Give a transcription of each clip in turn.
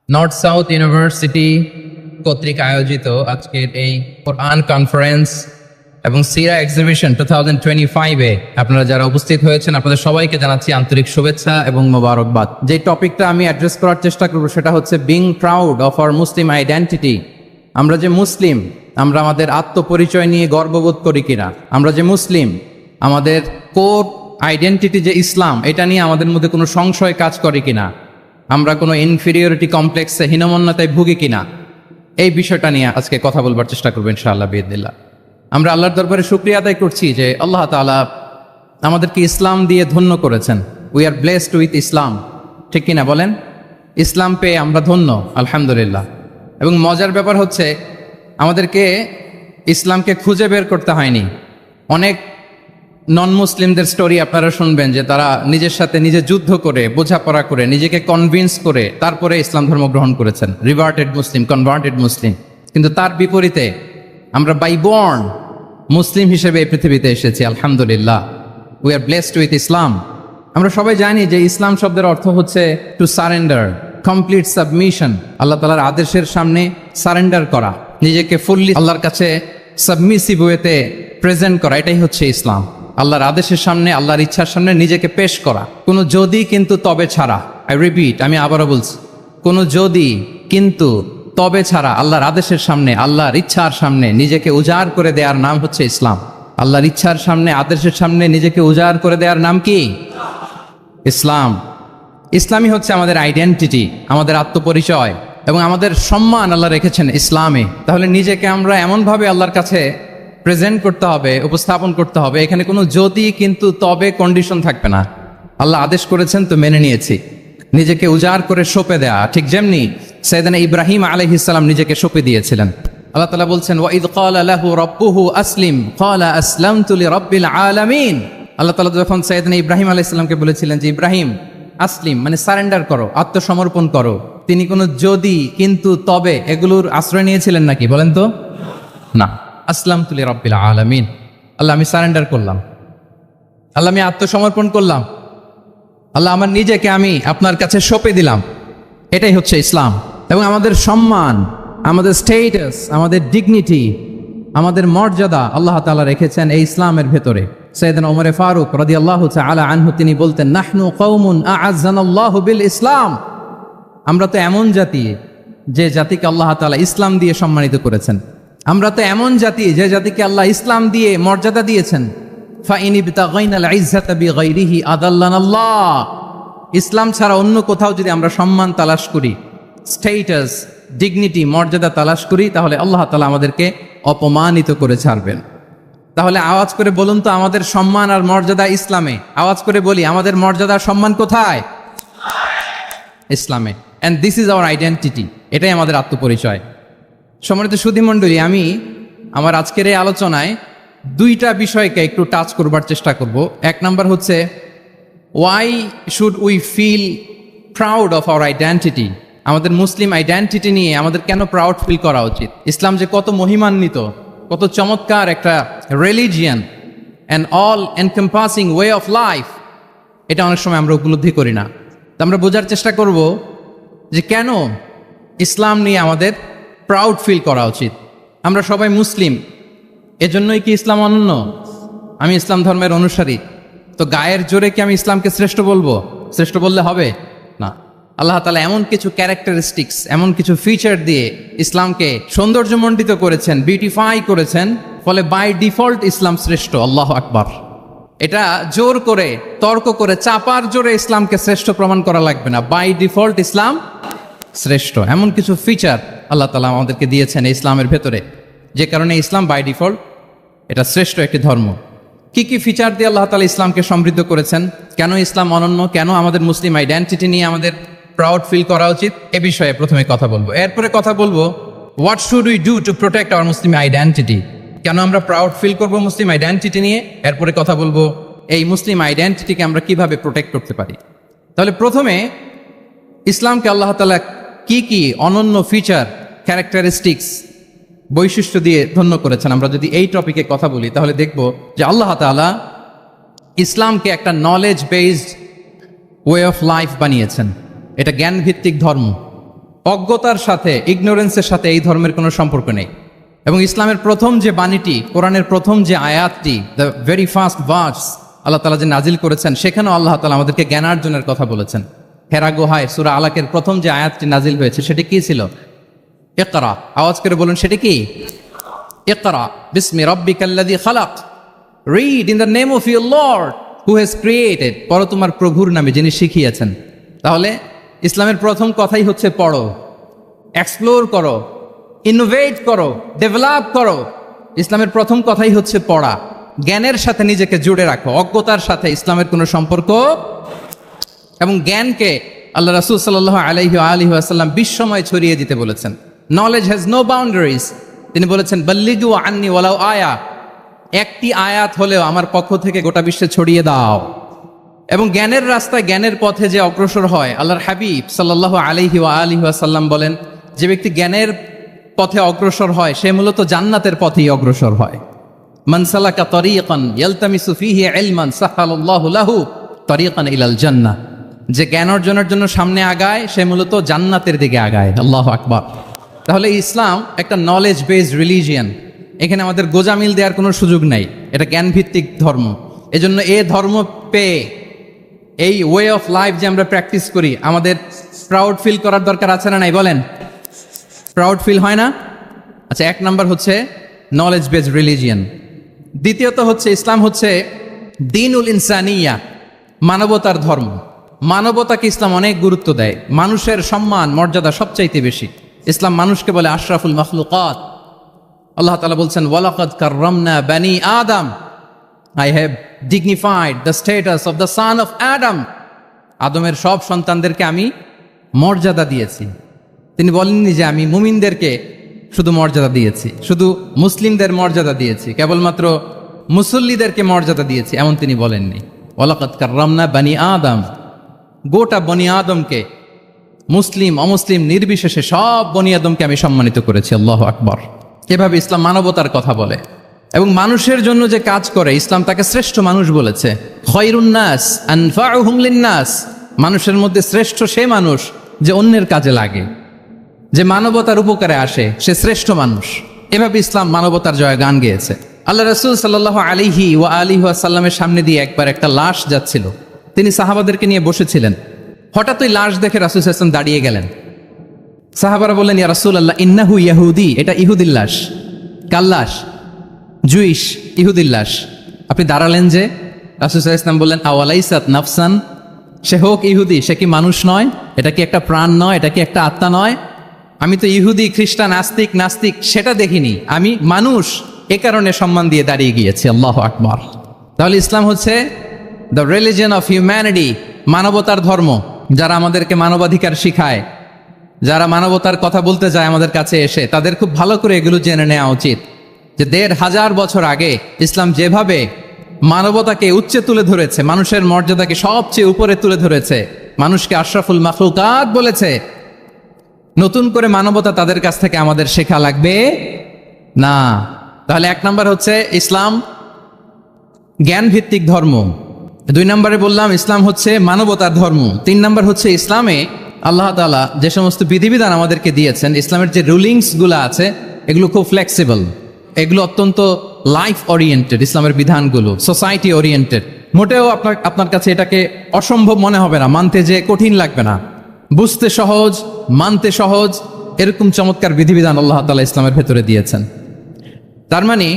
North south university কর্তৃক আয়োজিত আজকের এই কোরআন কনফারেন্স এবং সিরা এক্সিবিশন 2025-এ আপনারা যারা উপস্থিত হয়েছেন আপনাদের সবাইকে জানাচ্ছি আন্তরিক শুভেচ্ছা এবং মোবারকবাদ। যে টপিকটা আমি অ্যাড্রেস করার চেষ্টা করব সেটা হচ্ছে being proud of our Muslim identity. আমরা যে মুসলিম, আমরা আমাদের আত্মপরিচয় নিয়ে গর্ববোধ করি কিনা? আমরা যে মুসলিম, আমাদের কোর আইডেন্টিটি যে ইসলাম, এটা নিয়ে আমাদের মধ্যে কোনো সংশয় কাজ করে কিনা? আমরা কোনো ইনফিরিয়রিটি কমপ্লেক্সে হীনমন্যতায় ভুগি কিনা? এই বিষয়টা নিয়ে আজকে কথা বলবার চেষ্টা করবো ইনশাআল্লাহ বিইذনিল্লাহ। আমরা আল্লাহর দরবারে শুকরিয়া আদায় করছি যে আল্লাহ তাআলা আমাদেরকে ইসলাম দিয়ে ধন্য করেছেন। উই আর ব্লেসড উইথ ইসলাম, ঠিক কিনা বলেন? ইসলাম পেয়ে আমরা ধন্য, আলহামদুলিল্লাহ। এবং মজার ব্যাপার হচ্ছে আমাদেরকে ইসলামকে খুঁজে বের করতে হয়নি। অনেক নন মুসলিমদের স্টোরি আপনারা শুনবেন যে তারা নিজের সাথে নিজে যুদ্ধ করে, বোঝাপড়া করে, নিজেকে কনভিন্স করে তারপরে ইসলাম ধর্ম গ্রহণ করেছেন, রিভার্টেড মুসলিম, কনভার্টেড মুসলিম। কিন্তু তার বিপরীতে আমরা বাই বর্ন মুসলিম হিসেবে এই পৃথিবীতে এসেছি, আলহামদুলিল্লাহ। উই আর ব্লেসড উইথ ইসলাম। আমরা সবাই জানি যে ইসলাম শব্দের অর্থ হচ্ছে টু সারেন্ডার, কমপ্লিট সাবমিশন। আল্লাহ তাআলার আদেশের সামনে সারেন্ডার করা, নিজেকে ফুললি আল্লাহর কাছে সাবমিসিভ ওয়েতে প্রেজেন্ট করা, এটাই হচ্ছে ইসলাম। আল্লাহর আদেশের সামনে, আল্লাহর ইচ্ছার সামনে নিজেকে পেশ করা, কোনো যদি কিন্তু তবে ছাড়া। আই রিপিট, আমি আবারও বলছি, কোনো যদি কিন্তু তবে ছাড়া আল্লাহর আদেশের সামনে, আল্লাহর ইচ্ছার সামনে নিজেকে উজাড় করে দেওয়ার নাম হচ্ছে ইসলাম। আল্লাহর ইচ্ছার সামনে, আদেশের সামনে নিজেকে উজাড় করে দেওয়ার নাম কি? ইসলাম। ইসলামই হচ্ছে আমাদের আইডেন্টিটি, আমাদের আত্মপরিচয় এবং আমাদের সম্মান আল্লাহ রেখেছেন ইসলামে। তাহলে নিজেকে আমরা এমনভাবে আল্লাহর কাছে প্রেজেন্ট করতে হবে, উপস্থাপন করতে হবে, এখানে কোনো যদি কিন্তু তবে কন্ডিশন থাকবে না। আল্লাহ আদেশ করেছেন তো মেনে নিয়েছি। নিজেকে উজাড় করে সঁপে দেয়া, ঠিক যেমনি সাইয়েদনা ইব্রাহিম আলাইহিস সালাম নিজেকে সঁপে দিয়েছিলেন। আল্লাহ তাআলা বলছেন ওয়া ইয ক্বালা লাহু রাব্বুহু আসলিম ক্বালা আসলামতু লিরাব্বিল আলামিন। আল্লাহ তাআলা যখন সাইয়েদনা ইব্রাহিম আলাইহিস সালামকে বলেছিলেন যে ইব্রাহিম আসলিম মানে সারেন্ডার করো, আত্মসমর্পণ করো, তিনি কোনো যদি কিন্তু তবে এগুলোর আশ্রয় নিয়েছিলেন নাকি? বলেন তো না। আসলামতু লিরাব্বিল আলামিন, আল্লাহ আমি সারেন্ডার করলাম, আল্লাহ আমি আত্মসমর্পণ করলাম, আল্লাহ আমার নিজেকে আমি আপনার কাছে সঁপে দিলাম। এটাই হচ্ছে ইসলাম। এবং আমাদের সম্মান, আমাদের স্টেটাস, আমাদের ডিগনিটি, আমাদের মর্যাদা আল্লাহ তাআলা রেখেছেন এই ইসলামের ভেতরে। সাইয়েদনা ওমর ফারুক রাদিয়াল্লাহু তাআলা আনহু তিনি বলতেন নাহনু কওমুন আ'আজ্জানাল্লাহু বিল ইসলাম। আমরা তো এমন জাতি যে জাতিকে আল্লাহ তাআলা ইসলাম দিয়ে সম্মানিত করেছেন। আমরা তো এমন জাতি যে জাতিকে আল্লাহ ইসলাম দিয়ে মর্যাদা দিয়েছেন। ফাইন ইবতাগাইনাল ইজ্জাতা বিগাইরিহি আদাল্লানাল্লাহ। ইসলাম ছাড়া অন্য কোথাও যদি আমরা সম্মান তালাশ করি, স্টেটাস, ডিগনিটি, মর্যাদা তালাশ করি, তাহলে আল্লাহ তাআলা আমাদেরকে অপমানিত করে ছাড়বেন। তাহলে আওয়াজ করে বলুন তো, আমাদের সম্মান আর মর্যাদা ইসলামে। আওয়াজ করে বলি, আমাদের মর্যাদা সম্মান কোথায়? ইসলামে। And this is our identity. এটাই আমাদের আত্মপরিচয়। সম্মানিত সুধীমণ্ডলী, আমি আমার আজকের এই আলোচনায় দুইটা বিষয়কে একটু টাচ করবার চেষ্টা করব। এক নাম্বার হচ্ছে why should we feel proud of our identity. আমাদের মুসলিম আইডেন্টিটি নিয়ে আমাদের কেন প্রাউড ফিল করা উচিত? ইসলাম যে কত মহিমান্বিত, কত চমৎকার একটা religion and all encompassing way of life, এটা অনেক সময় আমরা উপলব্ধি করি না। তো আমরা বোঝার চেষ্টা করব যে কেন ইসলাম নিয়ে আমাদের প্রাউড ফিল করা উচিত। আমরা সবাই মুসলিম, এজন্যই কি ইসলাম অনন্য? আমি ইসলাম ধর্মের অনুসারী, তো গায়ের জোরে কি আমি ইসলামকে শ্রেষ্ঠ বলবো? শ্রেষ্ঠ বললে হবে না। আল্লাহ তাআলা এমন কিছু ক্যারেক্টারিস্টিক্স, এমন কিছু ফিচার দিয়ে ইসলামকে সৌন্দর্যমণ্ডিত করেছেন, বিউটিফাই করেছেন, ফলে বাই ডিফল্ট ইসলাম শ্রেষ্ঠ। আল্লাহু আকবার। এটা জোর করে, তর্ক করে, চাপার জোরে ইসলামকে শ্রেষ্ঠ প্রমাণ করা লাগবে না। বাই ডিফল্ট ইসলাম শ্রেষ্ঠ। এমন কিছু ফিচার আল্লাহ তাআলা আমাদেরকে দিয়েছেন ইসলামের ভেতরে, যে কারণে ইসলাম বাই ডিফল্ট এটা শ্রেষ্ঠ একটি ধর্ম। কি কি ফিচার দিয়ে আল্লাহ তাআলা ইসলামকে সমৃদ্ধ করেছেন? কেন ইসলাম অনন্য? কেন আমাদের মুসলিম আইডেন্টিটি নিয়ে আমাদের প্রাউড ফিল করা উচিত? এ বিষয়ে প্রথমে কথা বলবো। এরপরে কথা বলবো what should we do to protect our Muslim identity. কেন আমরা প্রাউড ফিল করবো মুসলিম আইডেন্টিটি নিয়ে? এরপরে কথা বলবো এই মুসলিম আইডেন্টিটিকে আমরা কিভাবে প্রোটেক্ট করতে পারি। তাহলে প্রথমে ইসলামকে আল্লাহ তাআলা কি কি অনন্য ফিচার, ক্যারেক্টারিস্টিক্স, বৈশিষ্ট্য দিয়ে ধন্য করেছেন। আমরা যদি এই টপিকে কথা বলি তাহলে দেখব যে আল্লাহ তাআলা ইসলামকে একটা knowledge based way of life বানিয়েছেন। এটা জ্ঞান ভিত্তিক ধর্ম। অজ্ঞতার সাথে, ইগনোরেন্সের সাথে এই ধর্মের কোনো সম্পর্ক নেই। এবং ইসলামের প্রথম যে বাণীটি, কোরআনের প্রথম যে আয়াতটি, দ্য ভেরি ফার্স্ট ভার্স আল্লাহ তাআলা যে নাজিল করেছেন, সেখানেও আল্লাহ তাআলা আমাদেরকে জ্ঞানার্জনের কথা বলেছেন। হেরা গুহায় সূরা আলাকের প্রথম যে আয়াতটি নাজিল হয়েছে সেটি কি ছিল? ইকরা। আওয়াজ করে বলুন, সেটি কি? ইকরা বিসমি রাব্বিকাল্লাযী খালাক, read in the name of your lord who has created. পড়ো তোমার প্রভুর নামে যিনি শিখিয়েছেন। তাহলে ইসলামের প্রথম কথাই হচ্ছে পড়ো, এক্সপ্লোর করো, ইনোভেট করো, ডেভেলপ করো। ইসলামের প্রথম কথাই হচ্ছে পড়া। জ্ঞানের সাথে নিজেকে জুড়ে রাখো, অজ্ঞতার সাথে ইসলামের কোনো সম্পর্ক। এবং জ্ঞানকে আল্লাহ রাসূল সাল্লাল্লাহু আলাইহি ওয়া আলিহি ওয়াসাল্লাম বিশ্বময় ছড়িয়ে দিতে বলেছেন। Knowledge has no boundaries. তিনি বলেছেন বাল্লিগু আন্নি ওয়ালাউ আয়া, একটি আয়াত হলেও আমার পক্ষ থেকে গোটা বিশ্বে ছড়িয়ে দাও। এবং জ্ঞানের রাস্তায়, জ্ঞানের পথে যে অগ্রসর হয়, আল্লাহর হাবিব সাল্লাল্লাহু আলাইহি ওয়া আলিহি ওয়াসাল্লাম বলেন, যে ব্যক্তি জ্ঞানের পথে অগ্রসর হয় সে মূলত জান্নাতের পথেই অগ্রসর হয়। মান সালাকা তরিকান ইয়ালতামিসু ফীহি ইলমান সাহালাল্লাহু লাহু তরিকান ইলাল জান্নাহ। যে জ্ঞান অর্জনের জন্য সামনে আগায় সে মূলত জান্নাতের দিকে আগায়। আল্লাহু আকবার। তাহলে ইসলাম একটা নলেজ বেসড রিলিজিয়ান। এখানে আমাদের গোজামিল দেওয়ার কোনো সুযোগ নাই, এটা জ্ঞানভিত্তিক ধর্ম। এজন্য এ ধর্ম পেয়ে এই ওয়ে অফ লাইফ যে আমরা প্র্যাকটিস করি, আমাদের প্রাউড ফিল করার দরকার আছে না নাই? বলেন, প্রাউড ফিল হয় না? আচ্ছা, এক নাম্বার হচ্ছে নলেজ বেসড রিলিজিয়ান। দ্বিতীয়ত হচ্ছে ইসলাম হচ্ছে দ্বীনুল ইনসানিয়া, মানবতার ধর্ম। মানবতাকে ইসলাম অনেক গুরুত্ব দেয়। মানুষের সম্মান মর্যাদা সবচাইতে বেশি। ইসলাম মানুষকে বলে আশরাফুল মাখলুকাত। আল্লাহ তাআলা বলছেন ওয়ালাকাদ কাররামনা বানি আদম, I have dignified the status of the son of Adam. আদমের সব সন্তানদেরকে আমি মর্যাদা দিয়েছি। তিনি বলেননি যে আমি মুমিনদেরকে শুধু মর্যাদা দিয়েছি, শুধু মুসলিমদের মর্যাদা দিয়েছি, কেবলমাত্র মুসল্লিদেরকে মর্যাদা দিয়েছি, এমন তিনি বলেননি। ওয়ালাকাদ কাররামনা বানি আদম, গোটা বনি আদমকে, মুসলিম অমুসলিম নির্বিশেষে সব বনি আদমকে আমি সম্মানিত করেছি। আল্লাহু আকবার। এভাবে ইসলাম মানবতার কথা বলে এবং মানুষের জন্য যে কাজ করে, ইসলাম তাকে শ্রেষ্ঠ মানুষ বলেছে। খয়রুন নাস আনফাউহুম লিন-নাস, মানুষের মধ্যে শ্রেষ্ঠ সে মানুষ যে অন্যের কাজে লাগে, যে মানবতার উপকারে আসে, সে শ্রেষ্ঠ মানুষ। এভাবে ইসলাম মানবতার জয় গান গেয়েছে। আল্লাহ রাসূল সাল্লাল্লাহু আলাইহি ওয়া আলিহি ওয়াসাল্লামের সামনে দিয়ে একবার একটা লাশ যাচ্ছিল। তিনি সাহাবাদেরকে নিয়ে বসেছিলেন। হঠাৎ ওই লাশ দেখে রাসূল সাল্লাল্লাহু আলাইহি ওয়াসাল্লাম দাঁড়িয়ে গেলেন। সাহাবারা বললেন, ইয়া রাসূলুল্লাহ, ইন্নাহু ইয়াহুদি, এটা ইহুদির লাশ। কার লাশ? জুইশ, ইহুদির লাশ। আপনি দাঁড়ালেন যে? রাসূল সাল্লাল্লাহু আলাইহি ওয়াসাল্লাম বললেন, আওয়ালাইসাত নাফসান, সে হোক ইহুদি, সে কি মানুষ নয়? এটা কি একটা প্রাণ নয়? এটা কি একটা আত্মা নয়? আমি তো ইহুদি, খ্রিস্টান, আস্তিক, নাস্তিক সেটা দেখিনি, আমি মানুষ, এ কারণে সম্মান দিয়ে দাঁড়িয়ে গিয়েছি। আল্লাহু আকবার। তাহলে ইসলাম হচ্ছে দ্য রিলিজিয়ন অফ হিউম্যানিটি, মানবতার ধর্ম। যারা আমাদেরকে মানবাধিকার শিখায়, যারা মানবতার কথা বলতে যায় আমাদের কাছে এসে, তাদের খুব ভালো করে এগুলো জেনে নেওয়া উচিত যে ১৫০০ বছর আগে ইসলাম যেভাবে মানবতাকে উচ্চে তুলে ধরেছে, মানুষের মর্যাদাকে সবচেয়ে উপরে তুলে ধরেছে, মানুষকে আশরাফুল মাখলুকাত বলেছে, নতুন করে মানবতা তাদের কাছ থেকে আমাদের শেখা লাগবে না। তাহলে এক নাম্বার হচ্ছে ইসলাম জ্ঞান ভিত্তিক ধর্ম। ২ নম্বরে বললাম ইসলাম হচ্ছে মানবতার ধর্ম। ৩ নম্বর হচ্ছে ইসলামে আল্লাহ তাআলা যে সমস্ত বিধিবিধান আমাদেরকে দিয়েছেন, ইসলামের যে রুলিংসগুলো আছে এগুলো খুব ফ্লেক্সিবল, এগুলো অত্যন্ত লাইফ ওরিয়েন্টেড। ইসলামের বিধানগুলো সোসাইটি ওরিয়েন্টেড। মোটেও আপনার কাছে এটাকে অসম্ভব মনে হবে না, মানতে যে কঠিন লাগবে না, বুঝতে সহজ, মানতে সহজ, এরকম চমৎকার বিধিবিধান আল্লাহ তাআলা ইসলামের ভেতরে দিয়েছেন। তার মানে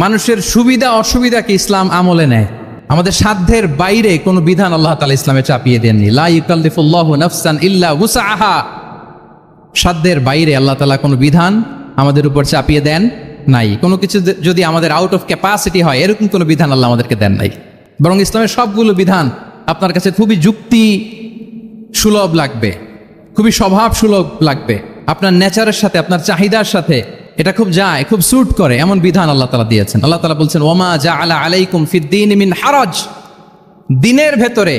মানুষের সুবিধা অসুবিধাকে ইসলাম আমলে নেয়। আমাদের সাধ্যের বাইরে কোনো বিধান আল্লাহ তাআলা ইসলামে চাপিয়ে দেননি। লা ইউকাল্লিফুল্লাহু নাফসান ইল্লা উসআহা, সাধ্যের বাইরে আল্লাহ তাআলা কোনো বিধান আমাদের উপর চাপিয়ে দেন নাই। কোনো কিছু যদি আমাদের আউট অফ ক্যাপাসিটি হয়, এরকম কোনো বিধান আল্লাহ আমাদেরকে দেন নাই। বরং ইসলামের সবগুলো বিধান আপনার কাছে খুবই যুক্তি সুলভ লাগবে, খুবই স্বভাব সুলভ লাগবে, আপনার নেচারের সাথে, আপনার চাহিদার সাথে এটা খুব যায়, খুব স্যুট করে, এমন বিধান আল্লাহ তাআলা দিয়েছেন। আল্লাহ তাআলা বলছেন ওয়ামা জাআলা আলাইকুম ফিদ্দীন মিন হারাজ, দিনের ভেতরে,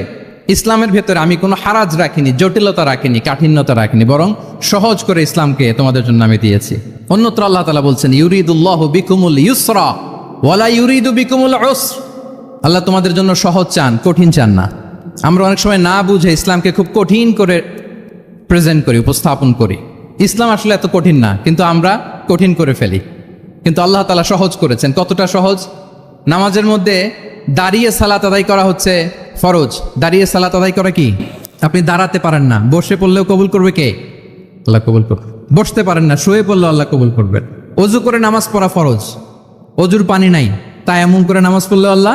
ইসলামের ভেতরে আমি কোনো হারাজ রাখিনি, জটিলতা রাখিনি, কাঠিন্যতা রাখিনি, বরং সহজ করে ইসলামকে তোমাদের জন্য আমি দিয়েছি। অন্যত্র আল্লাহ তাআলা বলছেন ইউরিদুল্লাহু বিকুমুল ইউসরা ওয়ালা ইউরিদু বিকুমুল উসর, আল্লাহ তোমাদের জন্য সহজ চান, কঠিন চান না। আমরা অনেক সময় না বুঝে ইসলামকে খুব কঠিন করে প্রেজেন্ট করি, উপস্থাপন করি। ইসলাম আসলে এত কঠিন না, কিন্তু আমরা কঠিন করে ফেলি। কিন্তু আল্লাহ তাআলা সহজ করেছেন। কতটা সহজ? নামাজের মধ্যে দাঁড়িয়ে সালাত আদায় করা হচ্ছে ফরজ। দাঁড়িয়ে সালাত আদায় করা কি? আপনি দাঁড়াতে পারেন না, বসে পড়লেও কবুল করবে কে? আল্লাহ কবুল করবে। বসতে পারেন না, শুয়ে পড়লেও আল্লাহ কবুল করবেন। অজু করে নামাজ পড়া ফরজ, অজুর পানি নাই, তাই এমন করে নামাজ পড়লেও আল্লাহ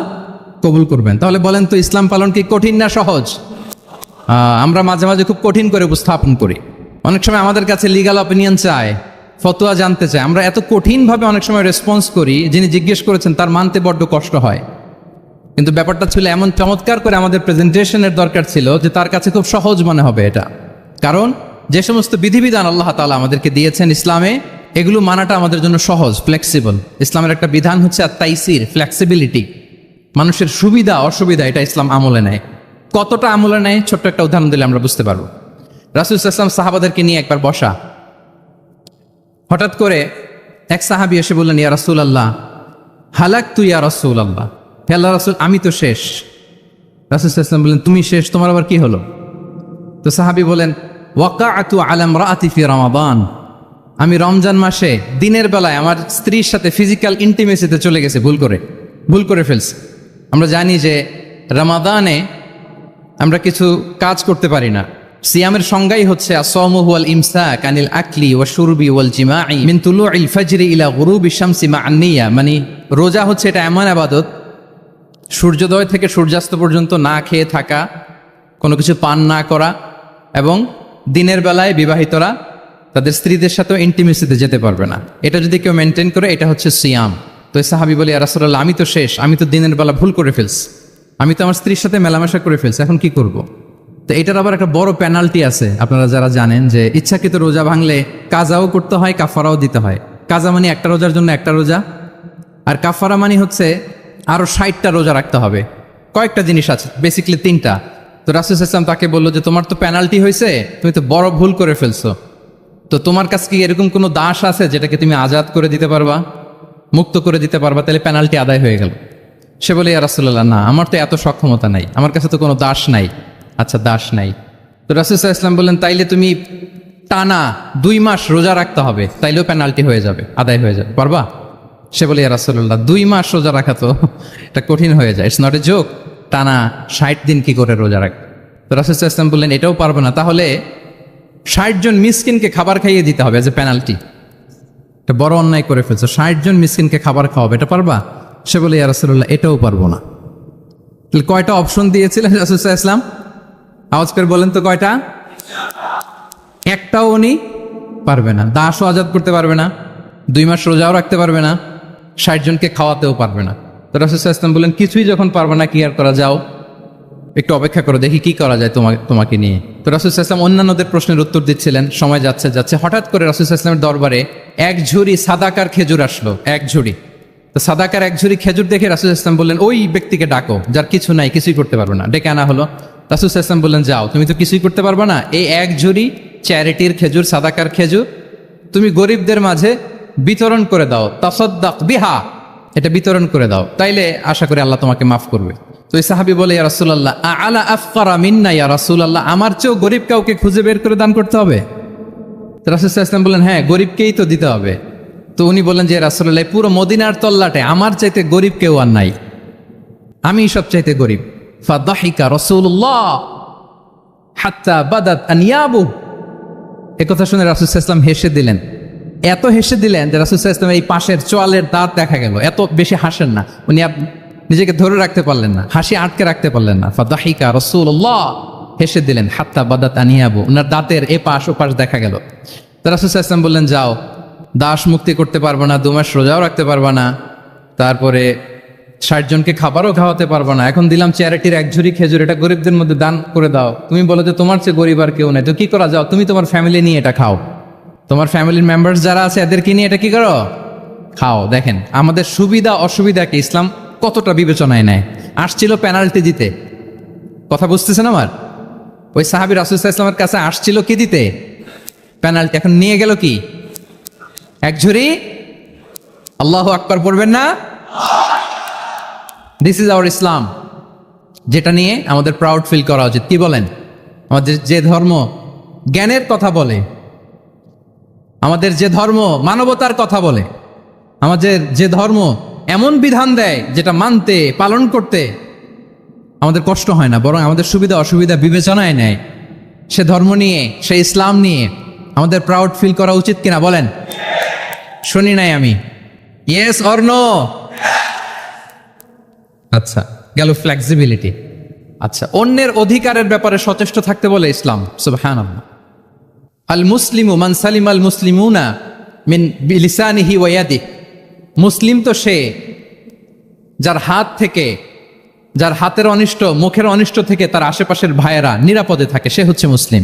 কবুল করবেন। তাহলে বলেন তো ইসলাম পালন কি কঠিন না সহজ? আমরা মাঝে মাঝে খুব কঠিন করে উপস্থাপন করি। অনেক সময় আমাদের কাছে লিগ্যাল অপিনিয়ন চায়, ফতোয়া জানতে চায়। আমরা এত কঠিনভাবে অনেক সময় রেসপন্স করি, যিনি জিজ্ঞেস করেছেন তার মানতে বড্ড কষ্ট হয়। কিন্তু ব্যাপারটা ছিল এমন চমৎকার করে আমাদের প্রেজেন্টেশনের দরকার ছিল যে তার কাছে খুব সহজ মনে হবে এটা। কারণ যে সমস্ত বিধিবিধান আল্লাহ তাআলা আমাদেরকে দিয়েছেন ইসলামে, এগুলো মানাটা আমাদের জন্য সহজ, ফ্লেক্সিবল। ইসলামের একটা বিধান হচ্ছে তাইসির, ফ্লেক্সিবিলিটি। মানুষের সুবিধা অসুবিধা এটা ইসলাম আমলে নেয়। কতটা আমলে নেয় ছোট্ট একটা উদাহরণ দিলে আমরা বুঝতে পারবো। রাসূল সাল্লাল্লাহু আলাইহি ওয়াসাল্লাম সাহাবাদেরকে নিয়ে একবার বসা, হঠাৎ করে এক সাহাবী এসে বললেন, ইয়া রাসূলুল্লাহ হালাকতু ইয়া রাসূলুল্লাহ, হে আল্লাহর রাসূল আমি তো শেষ। রাসূল সাল্লাল্লাহু আলাইহি ওয়াসাল্লাম বললেন, তুমি শেষ, তোমার আবার কি হলো? তো সাহাবী বলেন, ওয়াকাআতু আলা ইমরাআতি ফি রমাদান, আমি রমজান মাসে দিনের বেলায় আমার স্ত্রীর সাথে ফিজিক্যাল ইন্টিমেসিতে চলে গেছে, ভুল করে ফেলছি। আমরা জানি যে রমাদানে আমরা কিছু কাজ করতে পারি না। সিয়ামের সংজ্ঞাই হচ্ছে আসসাওমু হুয়াল ইমসাক আনিল আকলি ওয়া শুরবি ওয়াল জিমাই মিন তুলুইল ফাজরি ইলা গুরুবি শামসি মা আন-নিয়া, মানে রোজা হচ্ছে এটা এমন ইবাদত, সূর্যোদয় থেকে সূর্যাস্ত পর্যন্ত না খেয়ে থাকা, কোনো কিছু পান না করা, এবং দিনের বেলায় বিবাহিতরা তাদের স্ত্রীদের সাথেও ইন্টিমেসিতে যেতে পারবে না। এটা যদি কেউ মেনটেন করে, এটা হচ্ছে সিয়াম। তো এই সাহাবী বলে, ইয়া রাসূলুল্লাহ আমি তো শেষ, আমি তো দিনের বেলা ভুল করে ফেলছি, আমি তো আমার স্ত্রীর সাথে মেলামেশা করে ফেলছি, এখন কি করব? তো এটার আবার একটা বড় পেনাল্টি আছে। আপনারা যারা জানেন যে ইচ্ছাকৃত রোজা ভাঙলে কাজাও করতে হয়, কাফারাও দিতে হয়। কাজা মানে একটা রোজার জন্য একটা রোজা, আর কাফারা মানে হচ্ছে আরো 60টা রোজা রাখতে হবে। কয়েকটা জিনিস আছে, বেসিক্যালি 3টা। তো রাসূল সাল্লাল্লাহু আলাইহি ওয়াসাল্লাম তাকে বললো যে তোমার তো পেনাল্টি হয়েছে, তুমি তো বড় ভুল করে ফেলছো, তো তোমার কাছে কি এরকম কোনো দাস আছে যেটাকে তুমি আজাদ করে দিতে পারবা, মুক্ত করে দিতে পারবা, তাহলে পেনাল্টি আদায় হয়ে গেল। সে বলে, ইয়া রাসূলুল্লাহ না, আমার তো এত সক্ষমতা নাই, আমার কাছে তো কোনো দাস নাই। আচ্ছা দাস নাই, তো রাসূল সাল্লাল্লাহু আলাইহি ওয়াসাল্লাম বললেন তাইলে তুমি টানা 2 মাস রোজা রাখতে হবে, তাইলেও পেনাল্টি হয়ে যাবে, আদায় হয়ে যাবে, পারবা? সে বলে, ইয়া রাসূলুল্লাহ 2 মাস রোজা রাখা তো এটা কঠিন হয়ে যায়, ইটস নট এ জোক, টানা 60 দিন কি করে রোজা রাখ? তো রাসূল সাল্লাল্লাহু আলাইহি ওয়াসাল্লাম বললেন এটাও পারবে না, তাহলে 60 জন মিসকিনকে খাবার খাইয়ে দিতে হবে এজ এ পেনাল্টি। এটা বড় অন্যায় করে ফেলছো, 60 জন মিসকিনকে খাবার খাওয়াবে, এটা পারবা? সে বলে, ইয়া রাসূলুল্লাহ এটাও পারবো না। তাহলে কয়টা অপশন দিয়েছিলেন রাসূল সাল্লাল্লাহু আলাইহি ওয়াসাল্লাম? আওয়াজ করে বলেন তো কয়টা? একটাও উনি পারবে না। দাসও আজাদ করতে পারবে না, 2 মাস রোজাও রাখতে পারবে না, 60 জনকে খাওয়াতেও পারবে না। তো রাসূল সাল্লাল্লাহু আলাইহি ওয়াসাল্লাম বললেন কিছুই যখন পারবে না, কি আর করা, যাও একটু অপেক্ষা করো, দেখি কি করা যায় তোমাকে নিয়ে। তো রাসূল সাল্লাল্লাহু আলাইহি ওয়াসাল্লাম অন্যান্যদের প্রশ্নের উত্তর দিচ্ছিলেন, সময় যাচ্ছে, হঠাৎ করে রাসূল সাল্লাল্লাহু আলাইহি ওয়াসাল্লামের দরবারে এক ঝুড়ি সাদাকার খেজুর আসলো, এক ঝুড়ি। তো সাদাকার এক ঝুড়ি খেজুর দেখে রাসূল সাল্লাল্লাহু আলাইহি ওয়াসাল্লাম বললেন ওই ব্যক্তিকে ডাকো যার কিছু নাই, কিছুই করতে পারবে না। ডেকে আনা হলো। রাসূল সাল্লাল্লাহু আলাইহি ওয়াসাল্লাম বললেন যাও, তুমি তো কিছুই করতে পারবে না, এই এক ঝুড়ি চ্যারিটির খেজুর, সাদাকার খেজুর তুমি গরিবদের মাঝে বিতরণ করে দাও, তাসাদ্দাক বিহা, এটা বিতরণ করে দাও, তাইলে আশা করি আল্লাহ তোমাকে মাফ করবে। তো এই সাহাবী বলে, ইয়া রাসূলুল্লাহ আলা আফকারা মিন্না ইয়া রাসূলুল্লাহ, আমার চেয়েও গরিব কাউকে খুঁজে বের করে দান করতে হবে? তো রাসূল সাল্লাল্লাহু আলাইহি ওয়াসাল্লাম বললেন হ্যাঁ, গরিবকেই তো দিতে হবে। তো উনি বললেন যে রাসূলুল্লাহ পুরো মদিনার তল্লাটে আমার চাইতে গরিব কেউ আর নাই, আমি সব চাইতে গরিব। ফাদাহিকা রাসূলুল্লাহ হাত্তা বাদাত আনিয়াবু, একথা শুনে রাসূল সাল্লাল্লাহু আলাইহি ওয়াসাল্লাম হেসে দিলেন, এত হেসে দিলেন যে রাসূল সাল্লাল্লাহু আলাইহি ওয়াসাল্লাম এই পাশের চোয়ালের দাঁত দেখা গেল। এত বেশি হাসেন না উনি, নিজেকে ধরে রাখতে পারলেন না, হাসি আটকে রাখতে পারলেন না। ফাদাহিকা রাসূলুল্লাহ, হেসে দিলেন, হাত্তা বাদাত আনিয়াবু, ওনার দাঁতের এপাশ ওপাশ দেখা গেল। তো রাসূল সাল্লাল্লাহু আলাইহি ওয়াসাল্লাম বললেন যাও, দাস মুক্তি করতে পারবে না, 2 মাস রোজাও রাখতে পারবে না, তারপরে 60 জনকে খাবারও খাওয়াতে পারবে না, এখন দিলাম চ্যারিটির এক ঝুড়ি খেজুর, এটা গরিবদের মধ্যে দান করে দাও। তুমি বলো যে তোমার চেয়ে গরিব আর কেউ নাই, তো কি করা, যাও তুমি তোমার ফ্যামিলি নিয়ে এটা খাও, তোমার ফ্যামিলির মেম্বার্স যারা আছে এদেরকে নিয়ে এটা কি করো, খাও। দেখেন আমাদের সুবিধা অসুবিধাকে ইসলাম কতটা বিবেচনায় নেয়। আসছিল পেনাল্টি দিতে, কথা বুঝতেছেন আমার? ওই সাহাবী রাসূল সাল্লাল্লাহু আলাইহি ওয়াসাল্লামের কাছে আসছিল কি দিতে, পেনাল্টি, এখন নিয়ে গেল কি, এক ঝুড়ি। আল্লাহু আকবার পড়বেন না? দিস ইজ আওয়ার ইসলাম, যেটা নিয়ে আমাদের প্রাউড ফিল করা উচিত। কি বলেন? আমাদের যে ধর্ম জ্ঞানের কথা বলে, আমাদের যে ধর্ম মানবতার কথা বলে, আমাদের যে ধর্ম এমন বিধান দেয় যেটা মানতে পালন করতে আমাদের কষ্ট হয় না, বরং আমাদের সুবিধা অসুবিধা বিবেচনায় নেয়, সে ধর্ম নিয়ে, সে ইসলাম নিয়ে আমাদের প্রাউড ফিল করা উচিত কিনা বলেন? শুনি নাই আমি, ইয়েস অর নো? আচ্ছা, গেল ফ্লেক্সিবিলিটি। আচ্ছা, অন্যের অধিকারের ব্যাপারে সচেষ্ট থাকতে বলে ইসলাম। সুবহানাল্লাহ। আল মুসলিমু মান সালিম আল মুসলিমুনা মিন বিলিসানিহি ওয়া ইয়াদিহি। মুসলিম তো সে যার হাত থেকে, যার হাতের অনিষ্ট, মুখের অনিষ্ট থেকে তার আশেপাশের ভাইয়েরা নিরাপদে থাকে, সে হচ্ছে মুসলিম।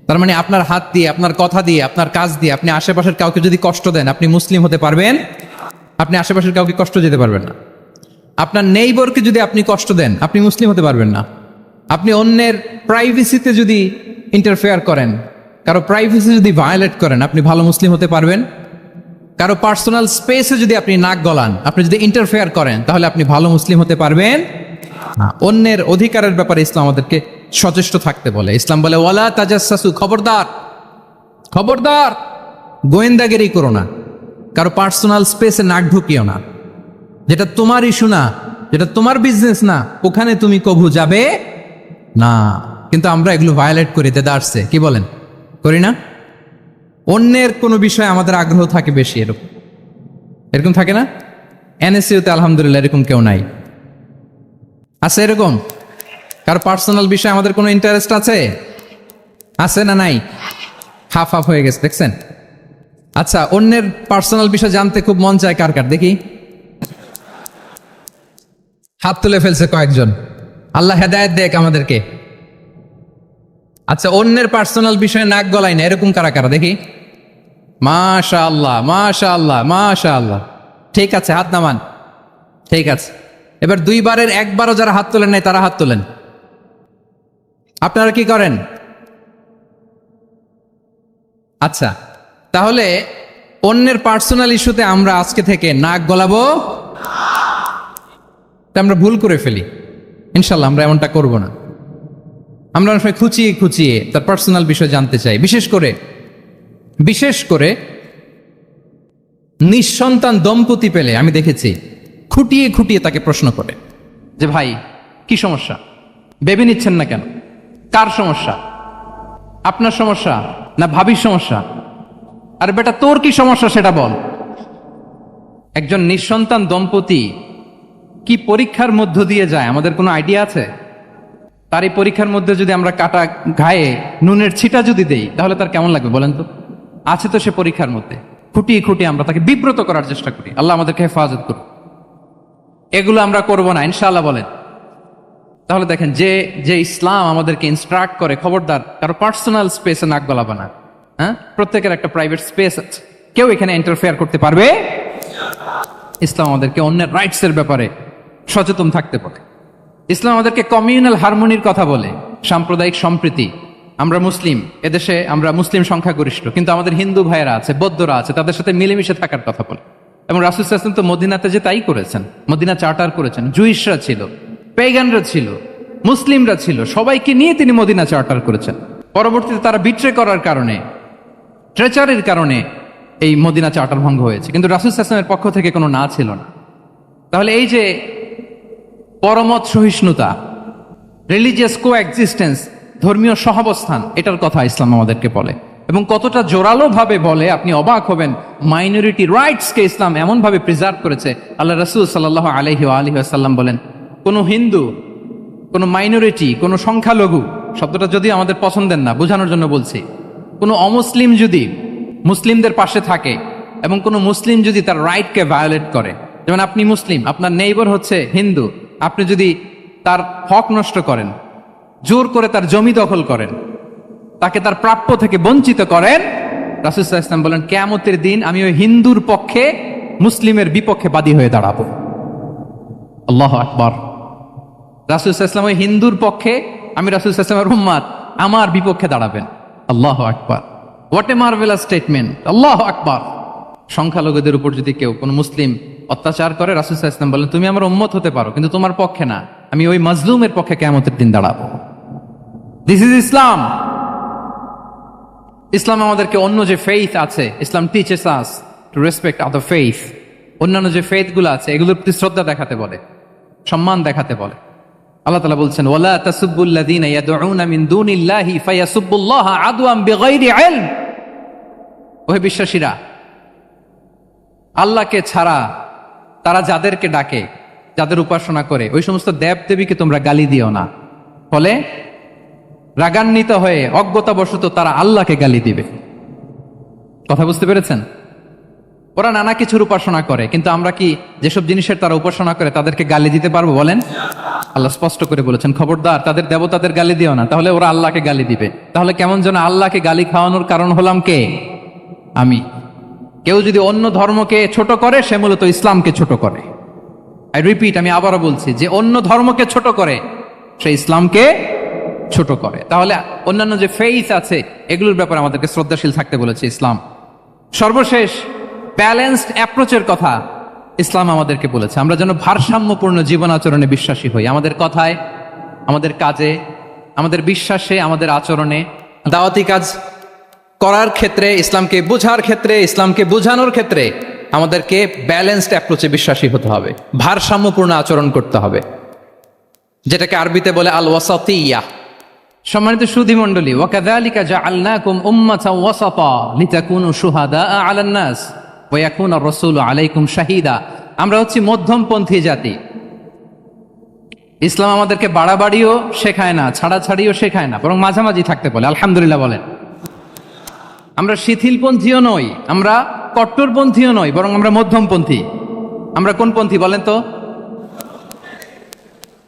তার মানে আপনার হাত দিয়ে, আপনার কথা দিয়ে, আপনার কাজ দিয়ে আপনি আশেপাশের কাউকে যদি কষ্ট দেন, আপনি মুসলিম হতে পারবেন? আপনি আশেপাশের কাউকে কষ্ট দিতে পারবেন না। আপনার নেইবরকে যদি আপনি কষ্ট দেন, আপনি মুসলিম হতে পারবেন না। আপনি অন্যের প্রাইভেসিতে যদি ইন্টারফেয়ার করেন, কারো প্রাইভেসি যদি ভায়োলেট করেন, আপনি ভালো মুসলিম হতে পারবেন? কারো পার্সোনাল স্পেসে যদি আপনি নাক গলান, আপনি যদি ইন্টারফেয়ার করেন, তাহলে আপনি ভালো মুসলিম হতে পারবেন না। অন্যের অধিকারের ব্যাপারে ইসলাম আমাদেরকে সচেষ্ট থাকতে বলে। ইসলাম বলে ওয়ালা তাজাসসু, খবরদার, খবরদার, গোয়েন্দাগিরি করো না, কারো পার্সোনাল স্পেসে নাক ঢুকিও না। যেটা তোমার ইস্যু না, যেটা তোমার বিজনেস না, ওখানে তুমি কভু যাবে না। কিন্তু আমরা এগুলো ভায়োলেট করি, দেদারসে, কি বলেন? করি না? অন্যের কোনো বিষয়ে আমাদের আগ্রহ থাকে বেশি, এরকম এরকম থাকে না? এনএসইউতে আলহামদুলিল্লাহ এরকম কেউ নাই, আছে এরকম? কারো পার্সোনাল বিষয়ে আমাদের কোনো ইন্টারেস্ট আছে? আছে না নাই? হাফ হাফ হয়ে গেছে, দেখছেন? আচ্ছা, অন্যের পার্সোনাল বিষয় জানতে খুব মন চায় কার কার, দেখি হাত তুলে ফেলছে কয়েকজন। আল্লাহ হেদায়েত দেখ আমাদেরকে। আচ্ছা, অন্যের পার্সোনাল বিষয়ে নাক গলাই না, এরকম কারা কারা, দেখি। মাশাআল্লাহ, মাশাআল্লাহ, মাশাআল্লাহ। ঠিক আছে, হাত নামান। ঠিক আছে, এবার দুইবারের একবারও যারা হাত তোলেন নাই তারা হাত তোলেন। আপনারা কি করেন? আচ্ছা, তাহলে অন্যের পার্সোনাল ইস্যুতে আমরা আজকে থেকে নাক গলাবো? আমরা ভুল করে ফেলি, ইনশাল্লাহ আমরা এমনটা করব না। আমরা অনেক সময় খুঁচিয়ে খুঁচিয়ে তার পার্সোনাল বিষয় জানতে চাই। বিশেষ করে নিঃসন্তান দম্পতি পেলে আমি দেখেছি খুঁটিয়ে খুঁটিয়ে তাকে প্রশ্ন করে যে ভাই কি সমস্যা, বেবি নিচ্ছেন না কেন, কার সমস্যা, আপনার সমস্যা না ভাবির সমস্যা, আর বেটা তোর কি সমস্যা সেটা বল। একজন নিঃসন্তান দম্পতি কি পরীক্ষার মধ্য দিয়ে যায় আমাদের কোনো আইডিয়া আছে? তার এই পরীক্ষার মধ্যে যদি আমরা কাটা ঘায়ে নুনের ছিটা যদি দেই, তাহলে তার কেমন লাগবে বলেন তো? আছে তো সে পরীক্ষার মধ্যে, খুঁটিয়ে খুঁটিয়ে আমরা তাকে বিব্রত করার চেষ্টা করি। আল্লাহ আমাদেরকে হেফাজত করুন। এগুলো আমরা করব না ইনশাআল্লাহ, বলেন। তাহলে দেখেন, যে ইসলাম আমাদেরকে ইনস্ট্রাক্ট করে, খবরদার কারো পার্সোনাল স্পেসে নাক গলাবা না। হ্যাঁ, প্রত্যেকের একটা প্রাইভেট স্পেস আছে, কেউ এখানে ইন্টারফেয়ার করতে পারবে। ইসলাম আমাদেরকে অন্যের রাইটস এর ব্যাপারে সচেতন থাকতে বলে। ইসলাম আমাদেরকে কমিউনাল হারমোনির কথা বলে, সাম্প্রদায়িক সম্প্রীতি। আমরা মুসলিম, এদেশে আমরা মুসলিম সংখ্যাগরিষ্ঠ, কিন্তু আমাদের হিন্দু ভাইয়েরা আছে, বৌদ্ধরা আছে, তাদের সাথে মিলেমিশে থাকার কথা বলে। এবং রাসূল সাল্লাল্লাহু আলাইহি ওয়াসাল্লাম তো মদিনাতে যে তাই করেছেন, মদিনা চার্টার করেছেন। জুইশরা ছিল, পেগানরা ছিল, মুসলিমরা ছিল, সবাইকে নিয়ে তিনি মদিনা চার্টার করেছেন। পরবর্তীতে তারা বিট্রে করার কারণে, ট্রেচারের কারণে এই মদিনা চার্টার ভঙ্গ হয়েছে, কিন্তু রাসূল সাল্লাল্লাহু আলাইহি ওয়াসাল্লামের পক্ষ থেকে কোনো না ছিল না। তাহলে এই যে পরমত সহিষ্ণুতা, রিলিজিয়াস কো এক্সিস্টেন্স, ধর্মীয় সহাবস্থান, এটার কথা ইসলাম আমাদেরকে বলে। এবং কতটা জোরালো ভাবে বলে আপনি অবাক হবেন। মাইনরিটি রাইটসকে ইসলাম এমন ভাবে প্রিজার্ভ করেছে। আল্লাহ রাসূল সাল্লাল্লাহু আলাইহি ওয়াসাল্লাম বলেন, কোনো হিন্দু, কোনো মাইনরিটি, কোনো সংখ্যালঘু, শব্দটা যদি আমাদের পছন্দের না, বোঝানোর জন্য বলছি, কোনো অমুসলিম যদি মুসলিমদের পাশে থাকে এবং কোনো মুসলিম যদি তার রাইটকে ভায়োলেট করে, যেমন আপনি মুসলিম, আপনার নেইবার হচ্ছে হিন্দু, আপনি যদি তার হক নষ্ট করেন, জোর করে তার জমি দখল করেন, তাকে তার প্রাপ্য থেকে বঞ্চিত করেন, রাসূল সাল্লাল্লাহু আলাইহি ওয়াসাল্লাম বলেন কিয়ামতের দিন আমি ওই হিন্দুর পক্ষে মুসলিমের বিপক্ষে বাদী হয়ে দাঁড়াবো। আল্লাহু আকবার। রাসূল সাল্লাল্লাহু আলাইহি ওয়াসাল্লাম ওই হিন্দুর পক্ষে, আমি রাসূল সাল্লাল্লাহু আলাইহি ওয়াসাল্লামের উম্মত, আমার বিপক্ষে দাঁড়াবেন। আল্লাহু আকবার। What a marvellous statement. আল্লাহু আকবার। সংখ্যালঘুদের উপর যদি কেউ কোনো মুসলিম অত্যাচার করে, রাসূল সাল্লাল্লাহু আলাইহি ওয়াসাল্লাম বলেন তুমি আমার উম্মত হতে পারো, কিন্তু তোমার পক্ষে না, আমি ওই মাজলুমের পক্ষে কিয়ামতের দিন দাঁড়াবো। দিস ইজ ইসলাম। ইসলাম আমাদেরকে অন্য যে ফেইথ আছে, Islam teaches us to respect other faith. অন্যান্য যে ফেইথ গুলো আছে এগুলোর প্রতি শ্রদ্ধা দেখাতে বলে, সম্মান দেখাতে বলে। আল্লাহ তাআলা বলছেন, ওয়ালা তাসুব্বুল্লাযীনা ইয়াদউনা মিন দুনিল্লাহি ফায়াসুব্বুল্লাহা আদওয়ান বিগাইরি ইলম। ওহে বিশ্বাসীরা, আল্লাহকে ছাড়া তারা যাদেরকে ডাকে, যাদের উপাসনা করে, ওই সমস্ত দেব দেবীকে তোমরা গালি দিও না। ফলে রাগান্বিত হয়ে অজ্ঞতাবশত তারা আল্লাহকে গালি দিবে। কথা বুঝতে পেরেছেন? ওরা নানা কিছুর উপাসনা করে, কিন্তু আমরা কি যেসব জিনিসের তারা উপাসনা করে তাদেরকে গালি দিতে পারবো বলেন? আল্লাহ স্পষ্ট করে বলেছেন, খবরদার তাদের দেবতাদের গালি দিও না, তাহলে ওরা আল্লাহকে গালি দিবে। তাহলে কেমন যেন আল্লাহকে গালি খাওয়ানোর কারণ হলাম কে? আমি। কেউ যদি অন্য ধর্মকে ছোট করে সে মূলত ইসলামকে ছোট করে। আই রিপিট, আমি আবারও বলছি, যে অন্য ধর্মকে ছোট করে সে ইসলামকে ছোট করে। তাহলে অন্যান্য যে ফেইথ আছে এগুলোর ব্যাপারে আমাদেরকে শ্রদ্ধাশীল থাকতে বলেছে ইসলাম। সর্বশেষ ব্যালেন্সড অ্যাপ্রোচের কথা ইসলাম আমাদেরকে বলেছে, আমরা যেন ভারসাম্যপূর্ণ জীবন আচরণে বিশ্বাসী হই। আমাদের কথায়, আমাদের কাজে, আমাদের বিশ্বাসে, আমাদের আচরণে। দাওয়াতি কাজ করার ক্ষেত্রে, ইসলামকে বোঝার ক্ষেত্রে, ইসলামকে বোঝানোর ক্ষেত্রে আমাদেরকে ব্যালেন্সড অ্যাপ্রোচে বিশ্বাসী হতে হবে, ভারসাম্যপূর্ণ আচরণ করতে হবে, যেটাকে আরবিতে বলে আল ওয়াসাতিয়া। সম্মানিত সুধী মণ্ডলী, ওয়াকাযালিকা জাআলনাকুম উম্মাতান ওয়াসাতা লিতাকুনু শুহাদা আলান নাস ওয়া ইয়াকুনা রাসূলু আলাইকুম শাহীদা। আমরা হচ্ছি মধ্যমপন্থী জাতি। ইসলাম আমাদেরকে বাড়াবাড়িও শেখায় না, ছাড়াছাড়িও শেখায় না, বরং মাঝামাঝি থাকতে বলে। আলহামদুলিল্লাহ বলেন। আমরা শিথিলপন্থীও নই, আমরা কট্টরপন্থীও নই, বরং আমরা মধ্যমপন্থী। আমরা কোন পন্থী বলেন তো?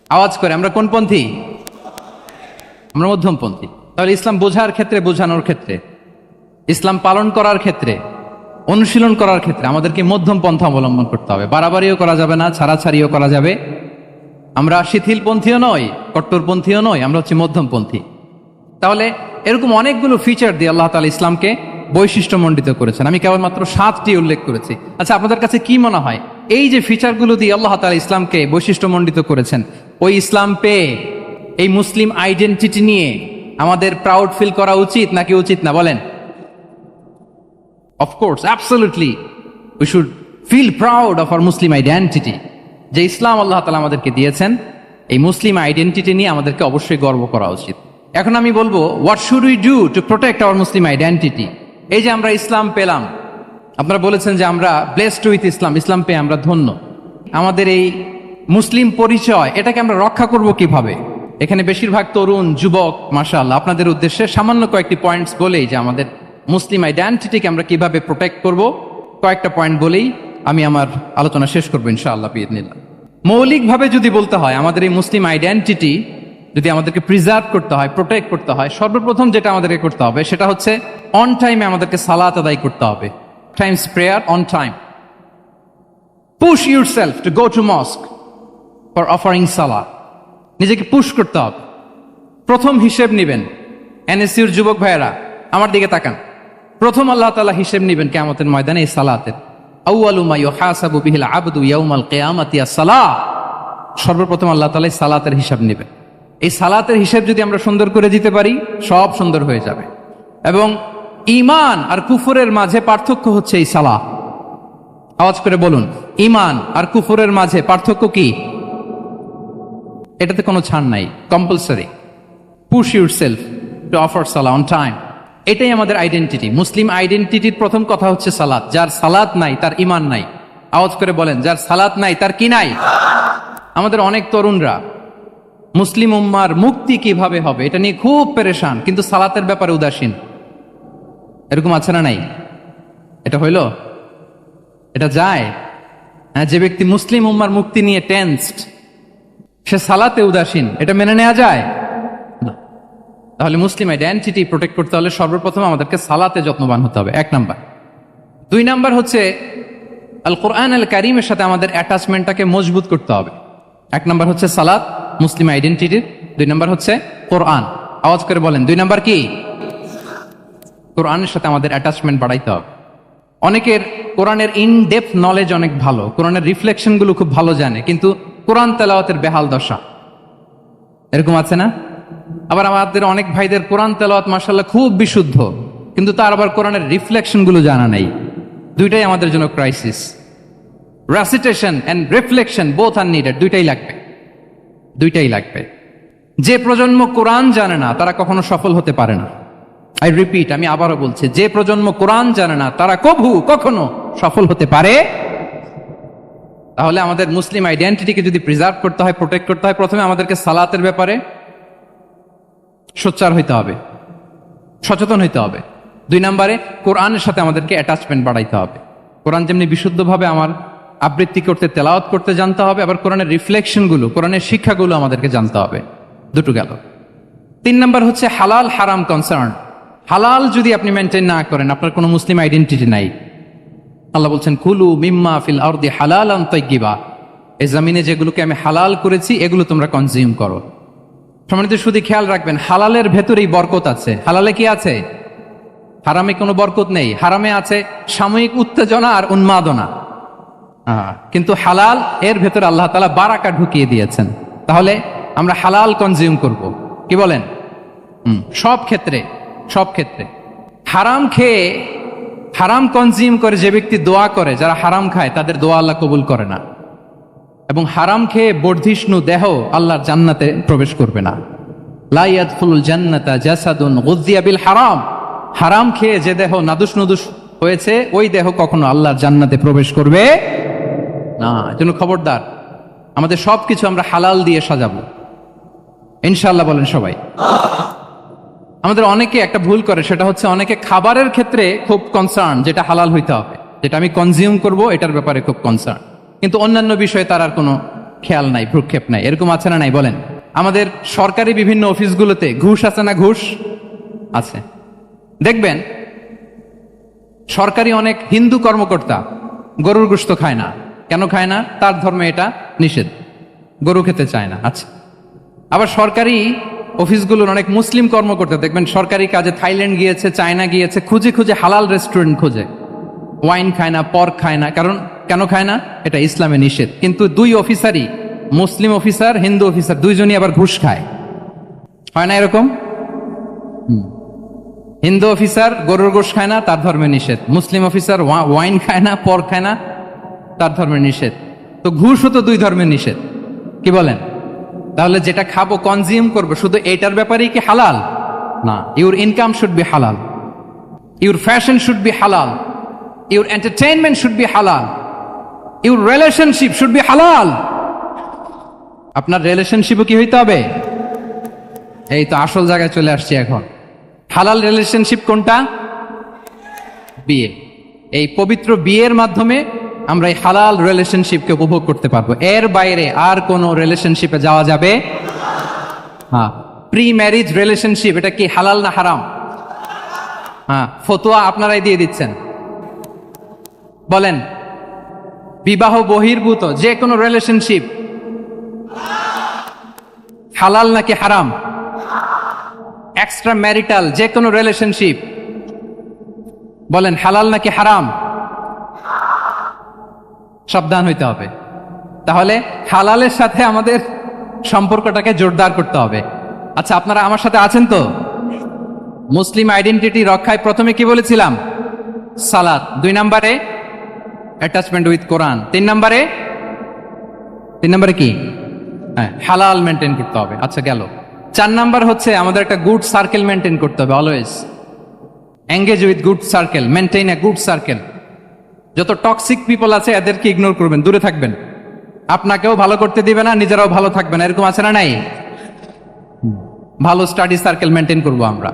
আওয়াজ করে, আমরা কোন পন্থী? আমরা মধ্যমপন্থী। তাহলে ইসলাম বোঝার ক্ষেত্রে, বোঝানোর ক্ষেত্রে, ইসলাম পালন করার ক্ষেত্রে, অনুশীলন করার ক্ষেত্রে আমাদেরকে মধ্যম পন্থা অবলম্বন করতে হবে। বাড়াবাড়িও করা যাবে না, ছাড়াছাড়িও করা যাবে। আমরা শিথিলপন্থীও নই, কট্টরপন্থীও নই, আমরা হচ্ছি মধ্যমপন্থী। তাহলে এরকম অনেকগুলো ফিচার দিয়ে আল্লাহ তাআলা ইসলামকে বৈশিষ্ট্যমণ্ডিত করেছেন। আমি কেবলমাত্র 7টি উল্লেখ করেছি। আচ্ছা, আপনাদের কাছে কি মনে হয়, এই যে ফিচারগুলো দিয়ে আল্লাহ তাআলা ইসলামকে বৈশিষ্ট্যমণ্ডিত করেছেন, ওই ইসলাম পেয়ে, এই মুসলিম আইডেন্টিটি নিয়ে আমাদের প্রাউড ফিল করা উচিত নাকি উচিত না বলেন? Of course, absolutely we should feel proud of our Muslim identity. যে ইসলাম আল্লাহ তাআলা আমাদেরকে দিয়েছেন, এই মুসলিম আইডেন্টিটি নিয়ে আমাদেরকে অবশ্যই গর্ব করা উচিত। এখন আমি বলবো, what should we do to protect our Muslim identity? এই যে আমরা ইসলাম পেলাম, আপনারা বলেছেন যে আমরা ব্লেসড উইথ ইসলাম, ইসলাম পেয়ে আমরা ধন্য। আমাদের এই মুসলিম পরিচয়, এটাকে আমরা রক্ষা করব কিভাবে? এখানে বেশিরভাগ তরুণ যুবক, মাশাআল্লাহ, আপনাদের উদ্দেশ্যে সামান্য কয়েকটি পয়েন্টস বলেই যে আমাদের মুসলিম আইডেন্টিটিকে আমরা কিভাবে প্রোটেক্ট করব, কয়েকটা পয়েন্ট বলেই আমি আমার আলোচনা শেষ করবো ইনশাআল্লাহ বিইذনিল্লাহ। মৌলিকভাবে যদি বলতে হয়, আমাদের এই মুসলিম আইডেন্টিটি যদি আমাদেরকে প্রিজার্ভ করতে হয়, প্রোটেক্ট করতে হয়, সর্বপ্রথম যেটা আমাদেরকে করতে হবে সেটা হচ্ছে অন টাইমে আমাদেরকে সালাত আদায় করতে হবে। Times prayer on time. Push yourself to go to মস্ক for offering সালাত। নিজেকে পুশ করতে হবে। প্রথম হিসেব নিবেন, এনএসইউর যুবক ভাইয়েরা আমার দিকে তাকান। প্রথম আল্লাহ তাআলা হিসেব নিবেন কিয়ামতের ময়দানে এই সালাতের। আউয়ালু মা ইউহাসাবু বিহিল আবদু ইয়াউমাল কিয়ামাতি আস-সালাহ। সর্বপ্রথম আল্লাহ তাআলা এই সালাতের হিসাব নেবেন। এই সালাতের হিসাব যদি আমরা সুন্দর করে দিতে পারি, সব সুন্দর হয়ে যাবে। এবং ঈমান আর কুফরের মাঝে পার্থক্য হচ্ছে এই সালাহ। আওয়াজ করে বলুন, ঈমান আর কুফরের মাঝে পার্থক্য কি? এটাতে কোনো ছাড় নাই, compulsory. Push yourself to offer Salah on time. এটাই আমাদের আইডেন্টিটি। মুসলিম আইডেন্টিটির প্রথম কথা হচ্ছে সালাত। যার সালাত নাই তার ঈমান নাই। আওয়াজ করে বলেন, যার সালাত নাই তার কি নাই? আমাদের অনেক তরুণরা মুসলিম উম্মার মুক্তি কিভাবে হবে এটা নিয়ে খুব পেরেশান, কিন্তু সালাতের ব্যাপারে উদাসীন। এরকম আছে না নাই? এটা হইল? এটা যায়? হ্যাঁ, যে ব্যক্তি মুসলিম উম্মার মুক্তি নিয়ে টেন্সড, সে সালাতে উদাসীন, এটা মেনে নেওয়া যায় না। তাহলে মুসলিম আইডেন্টিটি প্রোটেক্ট করতে হলে সর্বপ্রথম আমাদেরকে সালাতে যত্নবান হতে হবে, 1 নাম্বার। 2 নাম্বার হচ্ছে আল কোরআন আল কারীমের সাথে আমাদের অ্যাটাচমেন্টটাকে মজবুত করতে হবে। 1 নাম্বার হচ্ছে সালাত, মুসলিম আইডেন্টিটির। 2 নাম্বার হচ্ছে কোরআন। আওয়াজ করে বলেন, 2 নাম্বার কি? কোরআনের সাথে আমাদের অ্যাটাচমেন্ট বাড়াইতে হবে। অনেকের কোরআনের ইন ডেপথ নলেজ অনেক ভালো, কোরআনের রিফ্লেকশন গুলো খুব ভালো জানে, কিন্তু কোরআন তেলাওয়াতের বেহাল দশা। এরকম আছে না? আবার আমাদের অনেক ভাইদের কোরআন তেলাওয়াত মাশাআল্লাহ খুব বিশুদ্ধ, কিন্তু তার আবার কোরআনের রিফ্লেকশনগুলো জানা নেই। দুইটাই আমাদের জন্য crisis. Recitation and reflection both are needed, দুইটাই লাগবে, দুইটাই লাগবে। যে প্রজন্ম কোরআন জানে না তারা কখনো সফল হতে পারে না। আই রিপিট, আমি আবারও বলছি, যে প্রজন্ম কোরআন জানে না তারা কখনো সফল হতে পারে। তাহলে আমাদের মুসলিম আইডেন্টিটিকে যদি প্রিজার্ভ করতে হয়, প্রোটেক্ট করতে হয়, প্রথমে আমাদেরকে সালাতের ব্যাপারে সোচ্চার হইতে হবে, সচেতন হইতে হবে। 2 নম্বরে কোরআনের সাথে আমাদেরকে অ্যাটাচমেন্ট বাড়াইতে হবে। কোরআন যেমনি বিশুদ্ধভাবে আমার আবৃত্তি করতে, তেলাওয়াত করতে জানতে হবে, আবার কোরআনের রিফ্লেকশনগুলো, কোরআনের শিক্ষাগুলো আমাদেরকে জানতে হবে। দুটো গেল। 3 নম্বর হচ্ছে হালাল হারাম কনসার্ন। হালাল যদি আপনি মেনটেন না করেন, আপনার কোনো মুসলিম আইডেন্টিটি নাই। আল্লাহ বলছেন কুলু মিম্মা ফিল আরদি হালালান তাইয়্যিবা, এই জমিনে যেগুলোকে আমি হালাল করেছি এগুলো তোমরা কনজিউম করো। সম্মানিত শুধু খেয়াল রাখবেন, হালালের ভেতরেই বরকত আছে। হালালে কি আছে? হারামে কোনো বরকত নেই। হারামে আছে সাময়িক উত্তেজনা আর উন্মাদনা, কিন্তু হালাল এর ভেতরে আল্লাহ তাআলা বারাকা ঢুকিয়ে দিয়েছেন। তাহলে আমরা হালাল কনজিউম করব, কি বলেন? সব ক্ষেত্রে, সব ক্ষেত্রে। হারাম খেয়ে, হারাম কনজিউম করে যে ব্যক্তি দোয়া করে, যারা হারাম খায় তাদের দোয়া আল্লাহ কবুল করে না। এবং হারাম খেয়ে বর্ধিষ্ণু দেহ আল্লাহর জান্নাতে প্রবেশ করবে না। লা ইয়াদখুলুল জান্নাতা জাসাদুন গুযিয়া বিল হারাম, হারাম খেয়ে যে দেহ নাদুস নুদুস হয়েছে ওই দেহ কখনো আল্লাহর জান্নাতে প্রবেশ করবে না। এজন্য খবরদার, আমাদের সবকিছু আমরা হালাল দিয়ে সাজাবো ইনশাআল্লাহ। বলেন সবাই। আমাদের অনেকে একটা ভুল করে, সেটা হচ্ছে অনেকে খাবারের ক্ষেত্রে খুব কনসার্ন, যেটা হালাল হইতে হবে, যেটা আমি কনজিউম করব এটার ব্যাপারে খুব কনসার্ন, কিন্তু অন্যান্য বিষয়ে তার আর কোনো খেয়াল নাই, ভ্রুক্ষেপ নাই। এরকম আছে না নাই বলেন? আমাদের সরকারি বিভিন্ন অফিসগুলোতে ঘুষ আছে না? ঘুষ আছে। দেখবেন সরকারি অনেক হিন্দু কর্মকর্তা গরুর গোশত খায় না। কেন খায় না? তার ধর্মে এটা নিষেধ, গরু খেতে চায় না। আচ্ছা, আবার সরকারি অফিসগুলোর অনেক মুসলিম কর্মকর্তা দেখবেন সরকারি কাজে থাইল্যান্ড গিয়েছে, চায়না গিয়েছে, খুঁজে খুঁজে হালাল রেস্টুরেন্ট খোঁজে, ওয়াইন খায় না, পর্ক খায় না। কারণ কেন খায় না? এটা ইসলামে নিষেধ। কিন্তু দুই অফিসারই, মুসলিম অফিসার, হিন্দু অফিসার, দুইজনই আবার ঘুষ খায়। হয় না এরকম? হিন্দু অফিসার গরুর গোশ খায় না, তার ধর্মে নিষেধ। মুসলিম অফিসার ওয়াইন খায় না, পর্ক খায় না, তার ধর্মে নিষেধ। তো ঘুষও তো দুই ধর্মের নিষেধ, কি বলেন? তাহলে যেটা খাবো, কনজিউম করবো, শুধু এটার ব্যাপারেই কি হালাল? না। ইউর ইনকাম শুড বি হালাল, ইউর ফ্যাশন শুড বি হালাল, ইউর এন্টারটেইনমেন্ট শুড বি হালাল, ইউর রিলেশনশিপ শুড বি হালাল। আপনার রিলেশনশিপও কি হইতে হবে? এই তো আসল জায়গায় চলে আসছি এখন। হালাল রিলেশনশিপ কোনটা? বিয়ে। এই পবিত্র বিয়ের মাধ্যমে আমরা এই হালাল রিলেশনশিপকে উপভোগ করতে পারবো। এর বাইরে আর কোনো রিলেশনশিপে যাওয়া যাবে? হ্যাঁ। প্রি ম্যারিজ রিলেশনশিপ, এটা কি হালাল না হারাম? হ্যাঁ, ফতোয়া আপনারাই দিয়ে দিচ্ছেন। বলেন, বিবাহ বহির্ভূত যে কোনো রিলেশনশিপ হালাল নাকি হারাম? এক্সট্রা ম্যারিটাল যে কোনো রিলেশনশিপ বলেন হালাল নাকি হারাম? সাবধান হইতে হবে। তাহলে হালালের সাথে আমাদের সম্পর্কটাকে জোরদার করতে হবে। আচ্ছা, আপনারা আমার সাথে আছেন তো? মুসলিম আইডেন্টিটি রক্ষায় প্রথমে কি বলেছিলাম? সালাত। 2 নম্বরে অ্যাটাচমেন্ট উইথ কোরআন। 3 নম্বরে কি? হ্যাঁ, হালাল মেনটেন করতে হবে। আচ্ছা গেল। 4 নাম্বার হচ্ছে আমাদের একটা গুড সার্কেল মেনটেন করতে হবে। Always engage with good circle, maintain a good circle. যত টক্সিক পিপল আছে এদেরকে ইগনোর করবেন, দূরে থাকবেন। আপনাকেও ভালো করতে দিবে না, নিজেরাও ভালো থাকবে না। এরকম আছে না নাই? ভালো স্টাডি সার্কেল মেনটেন করবো আমরা।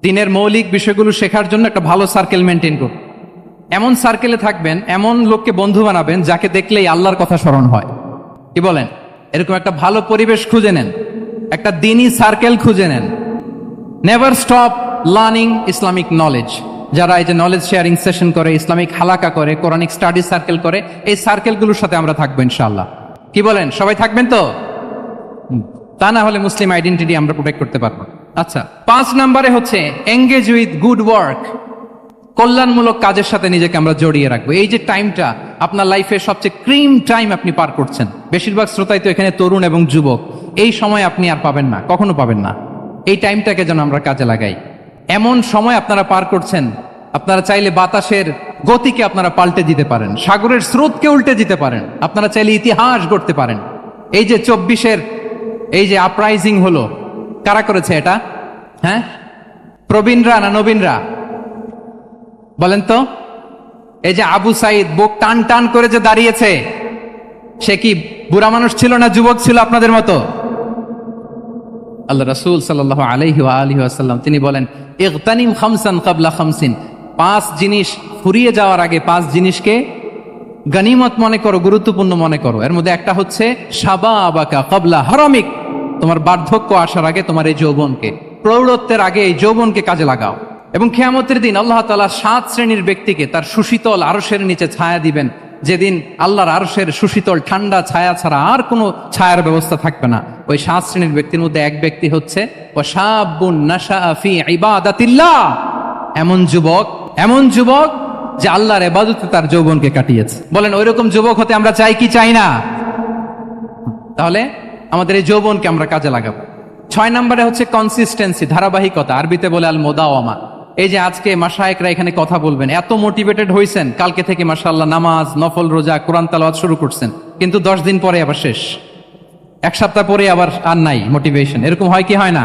দিনের মৌলিক বিষয়গুলো শেখার জন্য একটা ভালো সার্কেল মেনটেন করব। এমন সার্কেলে থাকবেন, এমন লোককে বন্ধু বানাবেন যাকে দেখলেই আল্লাহর কথা স্মরণ হয়, কি বলেন? এরকম একটা ভালো পরিবেশ খুঁজে নেন, একটা দিনী সার্কেল খুঁজে নেন। Never stop learning Islamic knowledge. যারা এই যে নলেজ শেয়ারিং সেশন করে, ইসলামিক হালাকা করে, কোরআনিক স্টাডি সার্কেল করে, এই সার্কেলগুলোর সাথে আমরা থাকবো ইনশাআল্লাহ। কি বলেন? সবাই থাকবেন তো? তা না হলে মুসলিম আইডেন্টিটি আমরা প্রোটেক্ট করতে পারবো। আচ্ছা, 5 নম্বরে হচ্ছে এঙ্গেজ উইথ গুড ওয়ার্ক। কল্যাণমূলক কাজের সাথে নিজেকে আমরা জড়িয়ে রাখবো। এই যে টাইমটা আপনার লাইফের সবচেয়ে ক্রিম টাইম আপনি পার করছেন, বেশিরভাগ শ্রোতাই তো এখানে তরুণ এবং যুবক, এই সময় আপনি আর পাবেন না, কখনো পাবেন না। এই টাইমটাকে যেন আমরা কাজে লাগাই। এমন সময় আপনারা পার করছেন, আপনারা চাইলে বাতাসের গতিকে আপনারা পাল্টে দিতে পারেন, সাগরের স্রোতকে উল্টে দিতে পারেন, আপনারা চাইলে ইতিহাস গড়তে পারেন। এই যে 24-এর এই যে আপরাইজিং হলো, কারা করেছে এটা? হ্যাঁ, প্রবীণরা না নবীনরা? বলেন তো। এই যে আবু সাইদ বুক টান টান করে যে দাঁড়িয়েছে, সে কি বুড়া মানুষ ছিল না যুবক ছিল আপনাদের মতো? আল্লাহ রাসূল সাল্লাল্লাহু আলাইহি ওয়া আলিহি ওয়াসাল্লাম তিনি বলেন, ইগতানিম খামসান ক্বাবলা খামসিন, 5 জিনিস ফুরিয়ে যাওয়ার আগে 5 জিনিসকে গনিমত মনে করো, গুরুত্বপূর্ণ মনে করো। এর মধ্যে একটা হচ্ছে শাবাবাকা ক্বাবলা হারামিক, তোমার বার্ধক্য আসার আগে তোমার এই যৌবনকে, প্রৌঢ়ত্বের আগে এই যৌবনকে কাজে লাগাও। এবং কিয়ামতের দিন আল্লাহ তাআলা 7 শ্রেণীর ব্যক্তিকে তার সুশীতল আরশের নিচে ছায়া দিবেন, যেদিন আল্লাহর আরশের সুশীতল ঠান্ডা ছায়া ছাড়া আর কোনো ছায়ার ব্যবস্থা থাকবে না। ওই 7 শ্রেণীর ব্যক্তির মধ্যে এক ব্যক্তি হচ্ছে ওয়াশাবুন নাশাআ ফি ইবাদাতিল্লাহ, এমন যুবক যে আল্লাহর ইবাদতে তার যৌবনকে কাটিয়েছে। বলেন ওইরকম যুবক হতে আমরা চাই কি চাই না? তাহলে আমাদের এই যৌবনকে আমরা কাজে লাগাবো। 6 নম্বরে হচ্ছে কনসিস্টেন্সি, ধারাবাহিকতা, আরবিতে বলে আল মুদাওয়ামা। এই যে আজকে মাশায়েখরা এখানে কথা বলবেন, এত মোটিভেটেড হয়েছেন, কালকে থেকে মাশাআল্লাহ নামাজ, নফল রোজা, কোরআন তেলাওয়াত শুরু করছেন, কিন্তু 10 দিন পরে আবার শেষ, 1 সপ্তাহ পরে আবার আর নাই মোটিভেশন। এরকম হয় কি হয় না?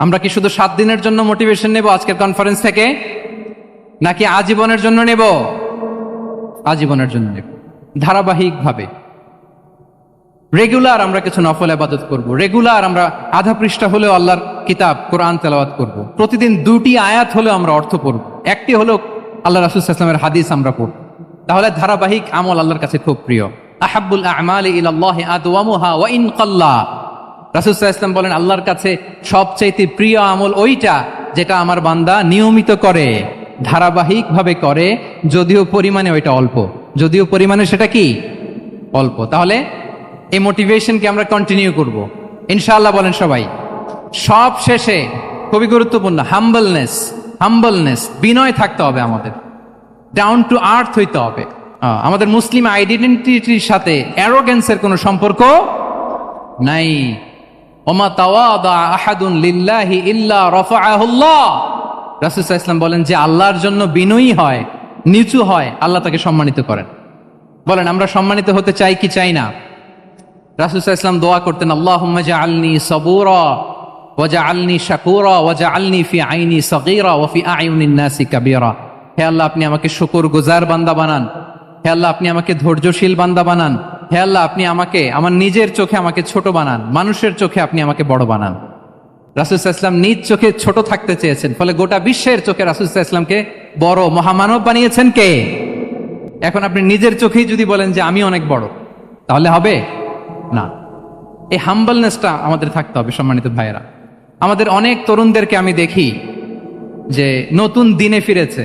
আমরা কি শুধু 7 দিনের জন্য মোটিভেশন নেব আজকের কনফারেন্স থেকে, নাকি আজীবনের জন্য নেব? আজীবনের জন্য নেব। ধারাবাহিকভাবে রেগুলার আমরা কিছু নফল ইবাদত করব, রেগুলার আমরা আধা পৃষ্ঠা হলেও আল্লাহর কিতাব কোরআন তেলাওয়াত করব, প্রতিদিন 2টি আয়াত হলেও আমরা অর্থ পড়ব, একটি হলেও আল্লাহ রাসূল সাল্লাল্লাহু আলাইহি ওয়াসাল্লামের হাদিস আমরা পড়ব। তাহলে ধারাবাহিক আমল আল্লাহর কাছে খুব প্রিয়। আহাব্বুল আ'মালি ইলাল্লাহি আদওয়ামুহা ওয়া ইন কাল্লা, রাসূল সাল্লাল্লাহু আলাইহি ওয়াসাল্লাম বলেন আল্লাহর কাছে সবচাইতে প্রিয় আমল ওইটা যেটা আমার বান্দা নিয়মিত করে, ধারাবাহিকভাবে করে, যদিও পরিমাণে ওইটা অল্প, যদিও পরিমাণে সেটা কি অল্প। তাহলে এই মোটিভেশনকে আমরা কন্টিনিউ করব ইনশাআল্লাহ। বলেন সবাই। সব শেষে খুবই গুরুত্বপূর্ণ হাম্বলনেস, বিনয় থাকতে হবে আমাদের, ডাউন টু আর্থ হইতে হবে। আমাদের মুসলিম আইডেন্টিটির সাথে অ্যারোগেন্সের কোনো সম্পর্ক নাই। ওমা তাওয়াদা আহাদুন লিল্লাহি ইল্লা রাফাআহুল্লাহ, রাসূল সাল্লাল্লাহু আলাইহি ওয়াসাল্লাম বলেন যে আল্লাহর জন্য বিনয়ী হয়, নিচু হয়, আল্লাহ তাকে সম্মানিত করেন। বলেন আমরা সম্মানিত হতে চাই কি চাই না? রাসূল সাল্লাল্লাহু আলাইহি ওয়াসাল্লাম দোয়া করতেন, আল্লাহুম্মা জাআলনি সাবুরা ওয়া জাআলনি শাকুরা ওয়া জাআলনি ফি আইনি সাগীরা ওয়া ফি আয়ুনিন নাসি কাবীরা। হে আল্লাহ আপনি আমাকে শুকরগুজার বান্দা বানান, হে আল্লাহ আপনি আমাকে ধৈর্যশীল বান্দা বানান, হে আল্লাহ আপনি আমাকে আমার নিজের চোখে আমাকে ছোট বানান, মানুষের চোখে আপনি আমাকে বড় বানান। রাসূল সাল্লাল্লাহু আলাইহি ওয়াসাল্লাম নিজ চোখে ছোট থাকতে চেয়েছেন, ফলে গোটা বিশ্বের চোখে রাসূল সাল্লাল্লাহু আলাইহি ওয়াসাল্লামকে বড় মহামানব বানিয়েছেন কে? এখন আপনি নিজের চোখেই যদি বলেন যে আমি অনেক বড়, তাহলে হবে না। এই হাম্বলনেসটা আমাদের থাকতে হবে। সম্মানিত ভাইয়েরা, আমাদের অনেক তরুণদেরকে আমি দেখি যে নতুন দিনে ফিরেছে,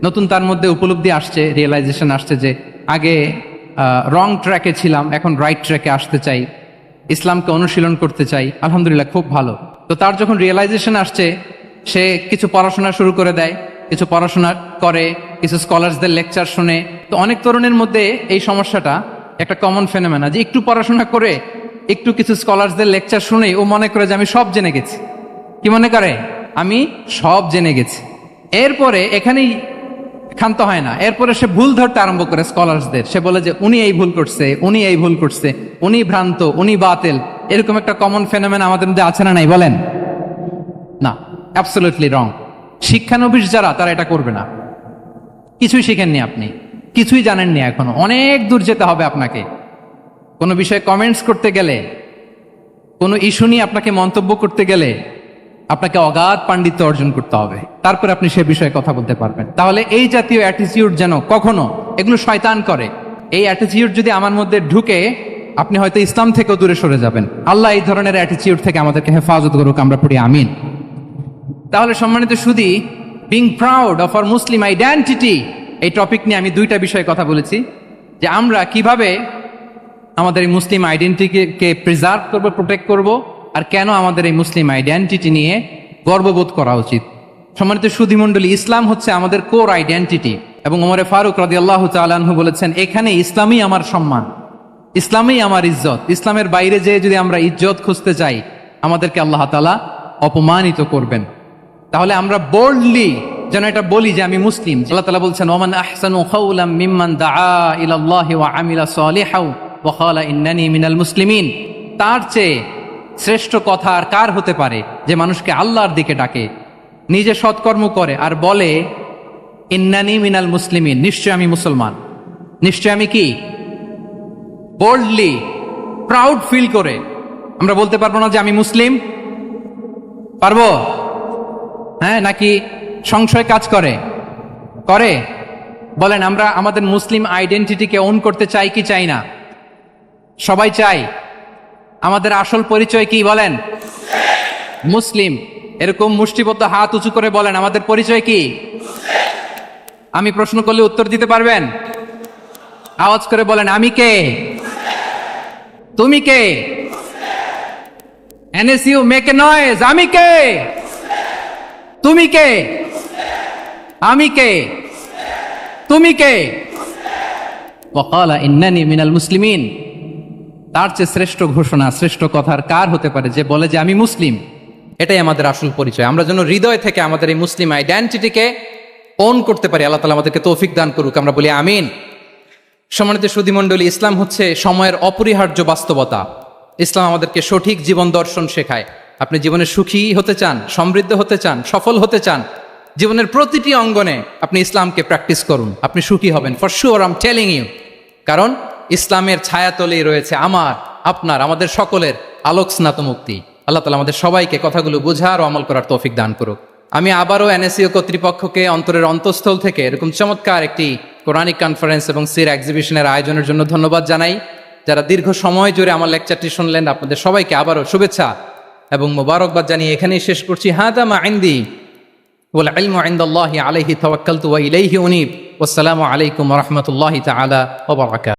নতুন তার মধ্যে উপলব্ধি আসছে, রিয়েলাইজেশন আসছে যে আগে রং ট্র্যাকে ছিলাম, এখন রাইট ট্র্যাকে আসতে চাই, ইসলামকে অনুশীলন করতে চাই। আলহামদুলিল্লাহ, খুব ভালো। তো তার যখন রিয়েলাইজেশন আসছে, সে কিছু পড়াশোনা শুরু করে দেয়, কিছু পড়াশোনা করে, কিছু স্কলারসদের লেকচার শুনে। তো অনেক তরুণের মধ্যে এই সমস্যাটা একটা কমন ফেনোমেনা, যে একটু পড়াশোনা করে, একটু কিছু স্কলারসদের লেকচার শুনে ও মনে করে যে আমি সব জেনে গেছি। কি মনে করে? আমি সব জেনে গেছি। এরপরে এখানেই ক্ষান্ত হয় না, এরপরে সে ভুল ধরতে আরম্ভ করে স্কলারসদের। সে বলে যে উনি এই ভুল করছে, উনি এই ভুল করছে, উনি ভ্রান্ত, উনি বাতিল। এরকম একটা কমন ফেনোমেনা আমাদের মধ্যে আছে না নাই? বলেন না, অ্যাবসলিউটলি রং। শিক্ষানবিশ যারা, তারা এটা করবে না। কিছুই শিখেননি আপনি, কিছুই জানেননি, এখনো অনেক দূর যেতে হবে আপনাকে। কোনো বিষয়ে কমেন্টস করতে গেলে, কোনো ইস্যু নিয়ে আপনাকে মন্তব্য করতে গেলে আপনাকে অগাধ পাণ্ডিত্য অর্জন করতে হবে, তারপর আপনি সে বিষয়ে কথা বলতে পারবেন। তাহলে এই জাতীয় অ্যাটিটিউড যেন কখনো, এগুলো শয়তান করে, এই অ্যাটিটিউড যদি আমার মধ্যে ঢুকে, আপনি হয়তো ইসলাম থেকেও দূরে সরে যাবেন। আল্লাহ এই ধরনের অ্যাটিটিউড থেকে আমাদেরকে হেফাজত করুক, আমরা পড়ি আমিন। তাহলে সম্মানিত সুধী, being proud of our Muslim identity, এই টপিক নিয়ে আমি 2টা বিষয়ে কথা বলেছি, যে আমরা কিভাবে আমাদের এই মুসলিম আইডেন্টিটিকে প্রিজার্ভ করবো, প্রোটেক্ট করব, আর কেন আমাদের এই মুসলিম আইডেন্টিটি নিয়ে গর্ববোধ করা উচিত। সম্মানিত সুধী মণ্ডলী, ইসলাম হচ্ছে আমাদের কোর আইডেন্টিটি, এবং ওমরে ফারুক রাদিয়াল্লাহু তাআলা আনহু বলেছেন, এখানে ইসলামই আমার সম্মান, ইসলামই আমার ইজ্জত। ইসলামের বাইরে যেয়ে যদি আমরা ইজ্জত খুঁজতে চাই, আমাদেরকে আল্লাহ তাআলা অপমানিত করবেন। তাহলে আমরা বোল্ডলি যেন এটা বলি যে আমি মুসলিম। আল্লাহ তাআলা বলছেন, ওমান আহসানু কাওলাম মিম্মান দাআ ইলাল্লাহি ওয়া আমিলা সালিহাও ওয়া ক্বালা ইন্নানি মিনাল মুসলিমিন। তার চেয়ে শ্রেষ্ঠ কথা আর কার হতে পারে যে মানুষকে আল্লাহর দিকে ডাকে, নিজে সৎকর্ম করে আর বলে ইন্নানি মিনাল মুসলিমিন, নিশ্চয় আমি মুসলমান। নিশ্চয় আমি কি? বোল্ডলি প্রাউড ফিল করে আমরা বলতে পারবো না যে আমি মুসলিম? পারবো? হ্যাঁ, নাকি সংশয় কাজ করে? করে? বলেন, আমরা আমাদের মুসলিম আইডেন্টিটিকে ওন করতে চাই কি চাই না? সবাই চাই। আমাদের আসল পরিচয় কি বলেন? মুসলিম। এরকম মুষ্টিবদ্ধ হাত উঁচু করে বলেন, আমাদের পরিচয় কি? আমি প্রশ্ন করলে উত্তর দিতে পারবেন? আওয়াজ করে বলেন, আমি কে? তুমি কে? এনএসইউ মেক এ নয়েজ, আমি কে? তুমি কে? আমি কে? তুমি কে? ওয়াকালা ইন্নানি মিনাল মুসলিমিন। তার চেয়ে শ্রেষ্ঠ ঘোষণা, শ্রেষ্ঠ কথার কার হতে পারে যে বলে যে আমি মুসলিম? এটাই আমাদের আসল পরিচয়। আমরা যেন হৃদয় থেকে আমাদের এই মুসলিম আইডেন্টিটিকে ওন করতে পারি। আল্লাহ তাআলা আমাদেরকে তৌফিক দান করুক, আমরা বলি আমিন। সম্মানিত সুধীমণ্ডলী, ইসলাম হচ্ছে সময়ের অপরিহার্য বাস্তবতা। ইসলাম আমাদেরকে সঠিক জীবন দর্শন শেখায়। আপনি জীবনে সুখী হতে চান, সমৃদ্ধ হতে চান, সফল হতে চান, জীবনের প্রতিটি অঙ্গনে আপনি ইসলামকে প্র্যাকটিস করুন, আপনি সুখী হবেন for sure, I am telling you. কারণ ইসলামের ছায়াতলেই রয়েছে আমার, আপনার, আমাদের সকলের আলোক স্নাত মুক্তি। আল্লাহ তাআলা আমাদের সবাইকে কথাগুলো বোঝার ও আমল করার তৌফিক দান করুক। আমি আবারও এনএসইউ কর্তৃপক্ষকে অন্তরের অন্তঃস্থল থেকে এরকম চমৎকার একটি কোরআনিক কনফারেন্স এবং সির এক্সিবিশনের আয়োজনের জন্য ধন্যবাদ জানাই। যারা দীর্ঘ সময় জুড়ে আমার লেকচারটি শুনলেন, আপনাদের সবাইকে আবারও শুভেচ্ছা এবং মোবারকবাদ জানিয়ে এখানেই শেষ করছি। হাদা মা ইনদি ওয়াল ইলমু ইনদাল্লাহি আলাইহি তাওয়াক্কালতু ওয়া ইলাইহি উনীব। ওয়াসসালামু আলাইকুম ওয়া রাহমাতুল্লাহি তাআলা ওয়া বারাকাতুহু।